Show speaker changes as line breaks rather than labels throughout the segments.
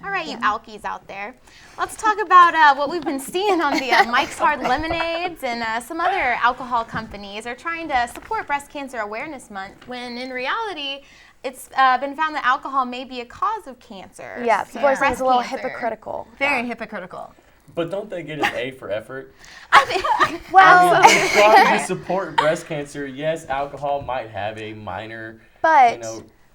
All right, you alkies out there. Let's talk about what we've been seeing on the Mike's Hard Lemonades and some other alcohol companies are trying to support Breast Cancer Awareness Month when in reality it's been found that alcohol may be a cause of cancer.
Yeah, people are saying it's a little hypocritical.
Very hypocritical.
But don't they get an A for effort?
Well,
they're trying to support breast cancer. Yes, alcohol might have a minor,
but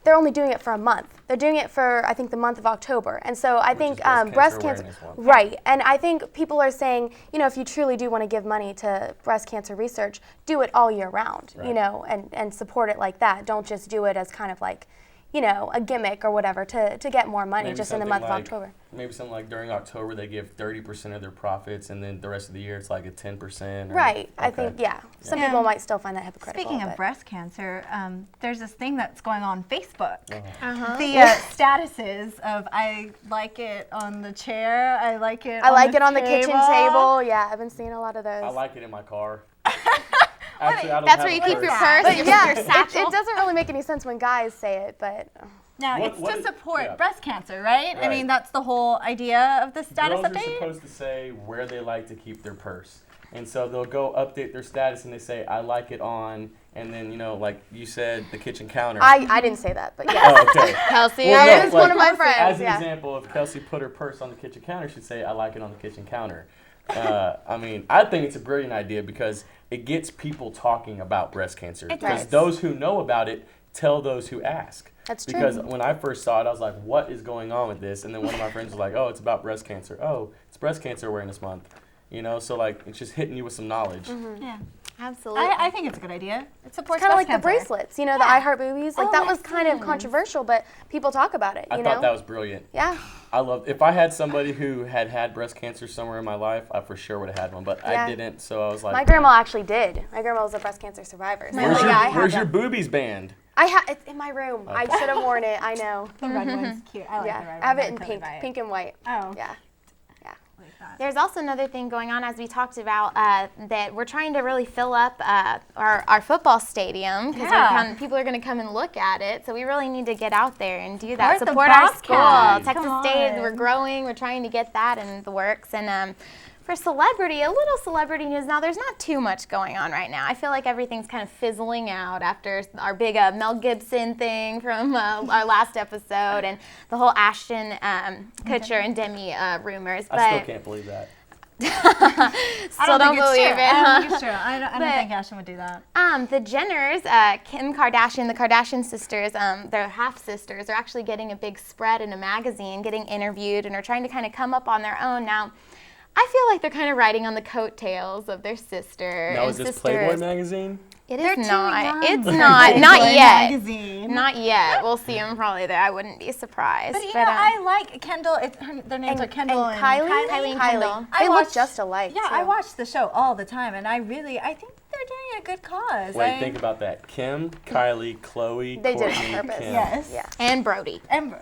they're only doing it for a month. They're doing it for, I think, the month of October. And so I think breast cancer, right. And I think people are saying, if you truly do want to give money to breast cancer research, do it all year round, and support it like that. Don't just do it as kind of like, a gimmick or whatever to get more money just in the month of October.
Maybe something like during October they give 30% of their profits and then the rest of the year it's like a 10%.
Right. I think, some people might still find that hypocritical.
Speaking of breast cancer, there's this thing that's going on Facebook.
Uh-huh.
The statuses of I like it on the chair, I like it
on the kitchen table. Yeah, I've been seeing a lot of those.
I like it in my car. Actually, I don't
That's where you keep your purse, your satchel.
It doesn't really make any sense when guys say it, but...
Now, it's to support breast cancer, right? I mean, that's the whole idea of the status update.
Girls are supposed to say where they like to keep their purse. And so they'll go update their status and they say, I like it on, and then, like you said, the kitchen counter.
I didn't say that, but yes.
Oh, okay.
Kelsey,
is one of my friends.
As an example, if Kelsey put her purse on the kitchen counter, she'd say, I like it on the kitchen counter. I think it's a brilliant idea because it gets people talking about breast cancer. Because those who know about it tell those who ask.
That's true.
Because when I first saw it, I was like, what is going on with this? And then one of my friends was like, oh, it's about breast cancer. Oh, it's Breast Cancer Awareness Month. So like it's just hitting you with some knowledge.
Mm-hmm. Yeah.
Absolutely.
I think it's a good idea. It supports
kind of like
cancer.
the bracelets, the I Heart Boobies. Like that was kind of controversial, but people talk about it.
I thought that was brilliant.
Yeah.
I love. If I had somebody who had breast cancer somewhere in my life, I for sure would have had one, but I didn't. So I was like,
my grandma actually did. My grandma was a breast cancer survivor. So
where's your boobies band?
It's in my room. Okay. I should have worn it. I know.
The red one's cute. I like the red one.
I have it in pink and white.
Oh.
Yeah.
There's also another thing going on, as we talked about, that we're trying to really fill up our football stadium because people are going to come and look at it. So we really need to get out there and do that. Support our school. Texas State, we're growing. We're trying to get that in the works. And for celebrity, a little celebrity news. Now, there's not too much going on right now. I feel like everything's kind of fizzling out after our big Mel Gibson thing from our last episode and the whole Ashton Kutcher and Demi rumors.
I still can't believe that.
Still don't believe it.
I don't think it's true. I don't think Ashton would do that.
The Jenners, Kim Kardashian, the Kardashian sisters, their half-sisters, are actually getting a big spread in a magazine, getting interviewed, and are trying to kind of come up on their own. Now, I feel like they're kind of riding on the coattails of their sister.
Now, is this Playboy magazine?
It is not. It's not. Not yet.
Magazine.
Not yet. We'll see them probably there. I wouldn't be surprised.
But I like Kendall. Their names are Kendall and
Kylie.
and Kendall.
They look just alike.
Yeah,
too.
I watch the show all the time, and I think they're doing a good cause.
Wait, think about that. Kim, Kylie, Chloe,
they
Courtney,
did it on purpose.
Kim.
Yes.
Yeah.
And Brody.
The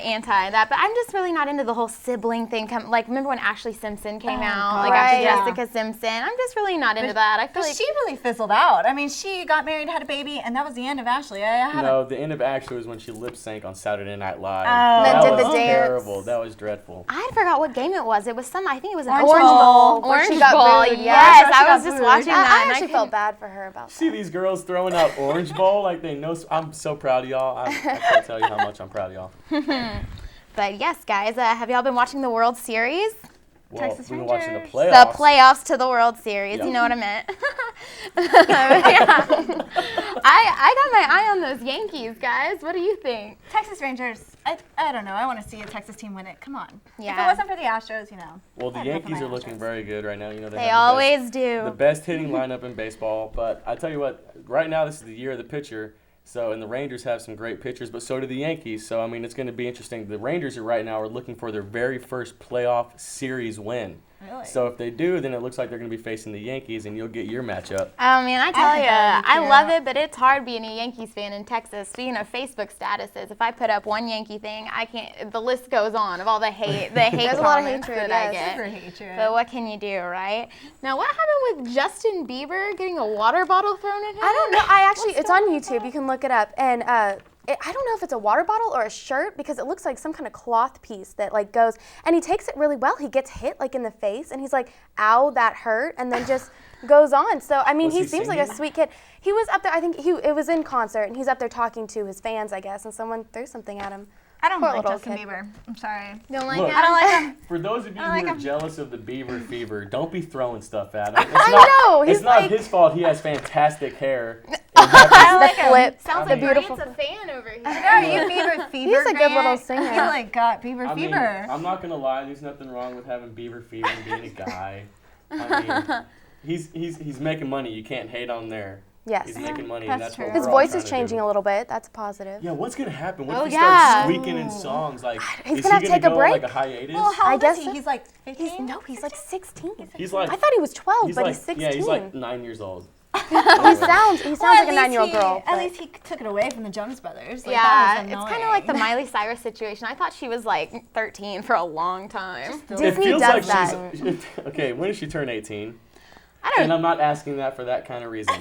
anti that. But I'm just really not into the whole sibling thing. Remember when Ashley Simpson came out?
God.
After
Yeah.
Jessica Simpson. I'm just really not into that. I feel like
she really fizzled out. I mean, she got married, had a baby, and that was the end of Ashley.
The end of Ashley was when she lip synced on Saturday Night Live.
Oh.
That
did
was
the dance.
terrible. That was dreadful.
I forgot what game it was. It was I think it was an
Orange
Orange
Bowl.
Bowl.
Where she
Orange
got
Bowl.
booed,
Yes,
yeah.
I was just watching that.
I actually felt bad for her about that.
See these girls throwing out Orange Bowl like they know. I'm so proud of y'all. I can't tell you how much I'm proud of y'all.
But yes, guys, have y'all been watching the World Series?
Well,
Texas
we've been watching the
Rangers.
playoffs.
The playoffs to the World Series.
Yep.
You know what I meant. Yeah. I got my eye on those Yankees, guys. What do you think?
Texas Rangers. I don't know. I want to see a Texas team win it. Come on.
Yeah.
If it wasn't for the Astros,
Well, the Yankees are looking very good right now.
They always do.
The best hitting lineup in baseball. But I tell you what, right now this is the year of the pitcher. So, and the Rangers have some great pitchers, but so do the Yankees. So, I mean, it's going to be interesting. The Rangers right now are looking for their very first playoff series win.
Really?
So if they do, then it looks like they're going to be facing the Yankees, and you'll get your matchup.
Oh, man, I tell you, I
too.
love it, but it's hard being a Yankees fan in Texas. Speaking of Facebook statuses, if I put up one Yankee thing, I can't. The list goes on of all the hate.
There's a lot of
comments
hatred,
that I
yes.
get.
Super hatred.
But what can you do, right? Now, what happened with Justin Bieber getting a water bottle thrown at him?
I don't know. It's on YouTube. You can look it up. And I don't know if it's a water bottle or a shirt because it looks like some kind of cloth piece that like goes, and he takes it really well. He gets hit like in the face and he's like, ow, that hurt, and then just goes on. So, I mean, he seems like a sweet kid. He was up there, I think it was in concert, and he's up there talking to his fans, I guess, and someone threw something at him.
I don't like Justin Bieber. I'm sorry.
Don't like him?
I don't like him.
For those of you who are jealous of the Bieber fever, don't be throwing stuff at him. It's not his fault. He has fantastic hair.
The flip.
Sounds like beautiful. Grant's a fan over here.
No, you Bieber fever.
He's a good little singer.
He like got Bieber fever.
I'm not gonna lie. There's nothing wrong with having Bieber fever and being a guy. I mean, he's making money. You can't hate on there.
Yes.
He's making money.
That's
and that's
true.
what
His voice is changing a little bit. That's a positive.
Yeah, what's gonna happen? What if he starts squeaking in songs? Like,
He's
is
gonna
he
have to take a
go
break.
on like a hiatus?
Well, how old
I guess
is he?
so.
He's like 15?
He's like 16.
He's like,
I thought he was 12, but
like,
he's 16.
Yeah, he's like 9 years old.
He sounds like a 9-year-old girl.
At least he took it away from the Jonas Brothers. Like,
Yeah,
that was
it's kind of like the Miley Cyrus situation. I thought she was like 13 for a long time.
Disney does that.
Okay, when did she turn 18?
I don't
And I'm not asking that for that kind of reason.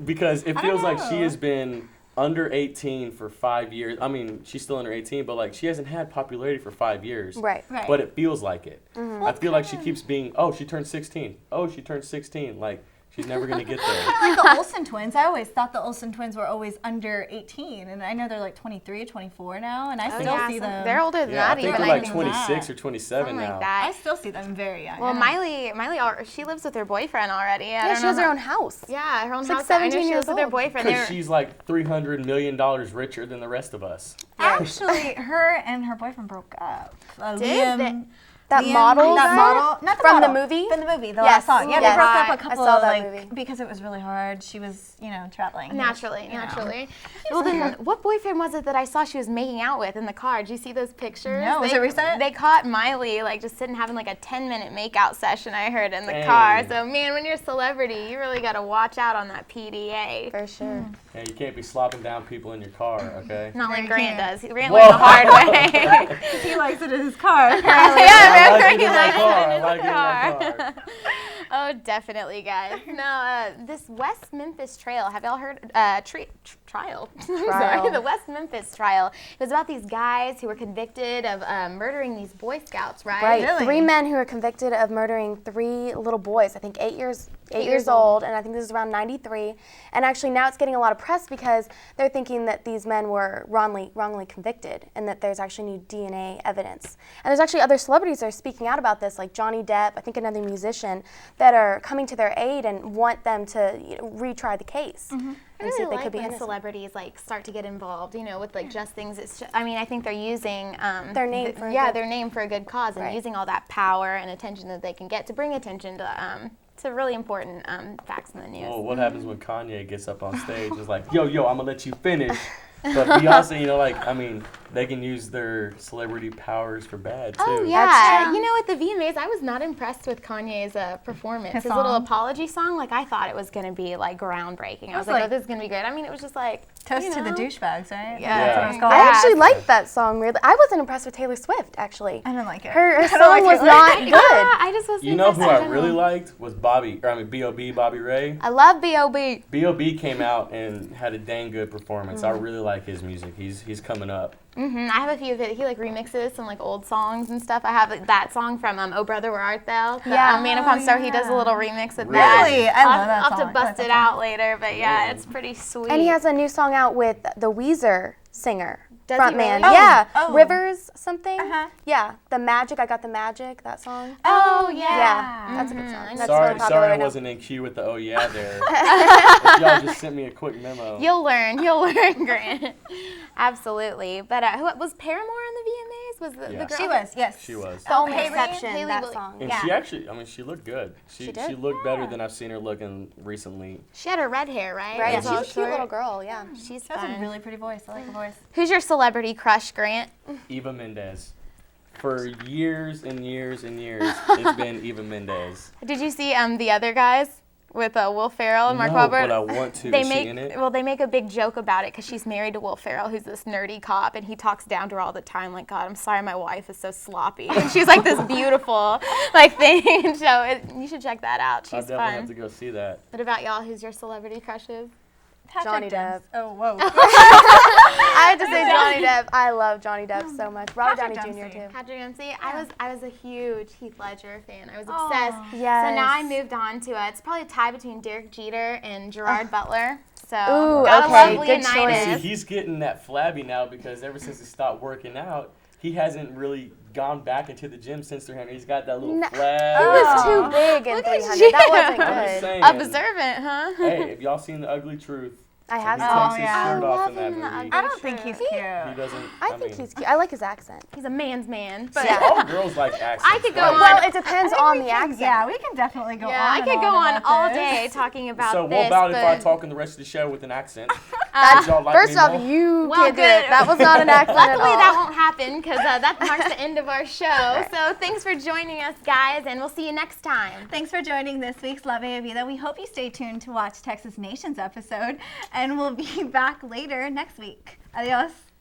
Because it feels like she has been under 18 for 5 years. I mean, she's still under 18, but like she hasn't had popularity for 5 years.
Right.
But it feels like it. I feel like she keeps being, she turned 16. Oh, she turned 16. Like, she's never going to get there.
Like the Olsen twins. I always thought the Olsen twins were always under 18, and I know they're like 23 or 24 now, and I still see them.
They're older than
Yeah, I
that
think
even.
they're like 26 or 27
something
now.
like that.
I still see them very young.
Well, Miley, she lives with her boyfriend already.
Yeah, she has her own house.
Yeah, her own
She's
house.
like 17
I know she
years
lives with her
old.
boyfriend.
Because she's like $300 million richer than the rest of us.
Actually, her and her boyfriend broke up. Liam,
That model?
Not the
From the
model.
movie?
From the movie, the
Yes.
last song. Yeah,
Yes.
they broke up a
I
couple
saw
of,
that
like,
movie.
because it was really hard. She was, traveling.
Naturally. Well, then, what boyfriend was it that I saw she was making out with in the car? Did you see those pictures?
No, was it recent?
They caught Miley, like, just sitting having, like, a 10-minute make-out session, I heard, in the car. So, man, when you're a celebrity, you really got to watch out on that PDA.
For sure.
Yeah, you can't be slopping down people in your car, okay?
Not like
you
Grant
can't.
does. Grant learned the hard way.
He likes it in his car.
Yeah,
I like it in my
Grant
car.
learned
I like it in my
car.
car.
Oh, definitely, guys. No, this West Memphis Trail. Have y'all heard trial? Sorry, the West Memphis Trial. It was about these guys who were convicted of murdering these Boy Scouts, right?
Right.
Really?
3 men who were convicted of murdering 3 little boys. I think 8 years old, and I think this is around 93. And actually, now it's getting a lot of press because they're thinking that these men were wrongly convicted, and that there's actually new DNA evidence. And there's actually other celebrities that are speaking out about this, like Johnny Depp, I think another musician, that are coming to their aid and want them to retry the case.
I really like when celebrities like start to get involved, with like just things. I think they're using
their name for
their name for a good cause and using all that power and attention that they can get to bring attention to really important facts in the news.
Well, what happens when Kanye gets up on stage? It's like, yo, I'm gonna let you finish. But Beyonce, they can use their celebrity powers for bad too.
Oh yeah, at the VMAs, I was not impressed with Kanye's performance. His little apology song, I thought it was gonna be groundbreaking. I was like, oh, this is gonna be great. I mean, it was just like
Toast to the douchebags, right?
Yeah.
That's what it's called.
I actually liked that song, weirdly. I wasn't impressed with Taylor Swift, actually.
I didn't like it.
Her song was not good.
I just wasn't
You know
impressed
who
in
I
general.
really liked was B.O.B., Bobby Ray.
I love B.O.B.
B.O.B. came out and had a dang good performance. I really like his music. He's coming up.
I have a few of it. He remixes some old songs and stuff. I have that song from Oh Brother Where Art Thou? Man Upon Star. He does a little remix of that.
Really? I love that
I'll have
song.
to bust it out later, but yeah, it's pretty sweet.
And he has a new song out with the Weezer singer.
Does he
Frontman.
really?
Yeah.
Oh.
Rivers something.
Uh-huh.
Yeah. The Magic, I Got the Magic, that song.
Oh yeah.
Yeah. That's a good song. That's
Sorry,
really popular
I
right now.
wasn't in queue with the oh yeah there. If y'all just sent me a quick memo.
You'll learn, Grant. Absolutely. But who was Paramore on the VMAs? Was the girl?
She was, yes.
She was.
The only
Haley-
exception,
Haley
that
Williams.
song.
And
Yeah.
she actually, she looked good. She
did?
looked better than I've seen her looking recently.
She had her red hair, right?
Right?
It was all
She's a cute
short.
little girl, yeah.
She's
She has a
fun.
really pretty voice. I like her voice.
Who's your celebrity crush, Grant?
Eva Mendes. For years and years and years, it's been Eva Mendes.
Did you see the other guys with Will Ferrell and Mark
No,
Wahlberg?
but I want to.
They
Is
make
she in it?
well, they make a big joke about it because she's married to Will Ferrell, who's this nerdy cop, and he talks down to her all the time, like, God, I'm sorry, my wife is so sloppy, and she's like this beautiful thing. So you should check that out.
I'll
She's
definitely have
fun.
to go see that.
What about y'all? Who's your celebrity crushes?
Johnny Depp.
Oh, whoa.
I had to say Johnny Depp. I love Johnny Depp so much. Robert Downey Jr. too.
Patrick Dempsey. I was a huge Heath Ledger fan. I was obsessed.
Yes.
So now I moved on to it's probably a tie between Derek Jeter and Gerard Butler. So
Ooh,
gotta
okay,
love
good
Leonidas.
choice.
See, he's getting that flabby now because ever since he stopped working out, he hasn't really gone back into the gym since 300. He's got that little flab.
He was too big in
Look at
300.
you.
That wasn't
I'm just
good.
saying.
Observant, huh?
Hey, have y'all seen The Ugly Truth?
I have
He
seen
takes
it.
his
yeah.
shirt
I
off
love
in that
him in The
movie.
Ugly
I don't think he's cute.
He doesn't.
I think he's cute. I like his accent.
He's a man's man. But
See, all girls like accents.
I could go
right?
on.
Well, it depends on the accent.
Yeah, we can definitely go on.
I
and
could go on
about
all
this.
day talking about
So
this.
what about if I
but
talk in the rest of the show with an accent? Would y'all like
First
me
off,
more?
you
Well,
can't do
good.
it. That was not an accent at
Luckily,
all.
that won't happen because that marks the end of our show. So thanks for joining us, guys, and we'll see you next time.
Thanks for joining this week's La Bella Vida. We hope you stay tuned to watch Texas Nation's episode, and we'll be back later next week. Adios.